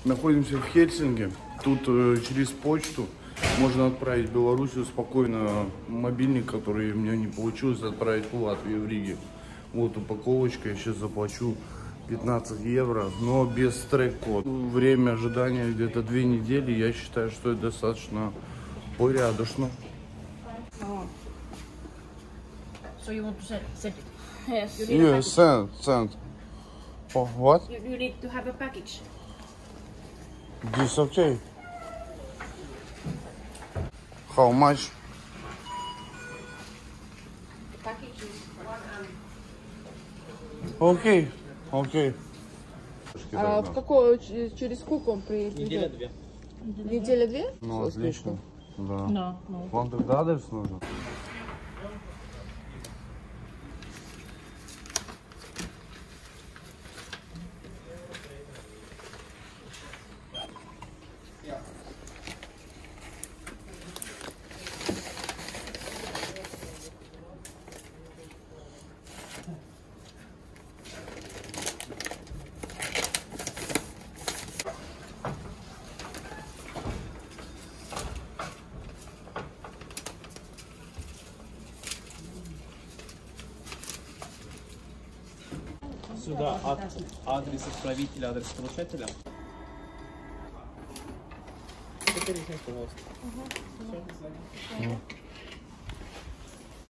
Находимся в Хельсинки. Тут через почту можно отправить в Белоруссию спокойно мобильник, который у меня не получилось отправить в Латвию, в Риге. Вот упаковочка, я сейчас заплачу 15 евро, но без трек-код. Время ожидания где-то 2 недели, я считаю, что это достаточно порядочно. So you want to send it? Yes. Yeah, send. Oh, what? You need to have a package. This okay? How much? The package is Окей, окей. А в какой, через сколько он приедет? Неделя-две. Неделя-две? Ну, отлично. Да. no. Вам тогда адрес нужен? Сюда адрес отправителя, адрес получателя. Это решение, пожалуйста.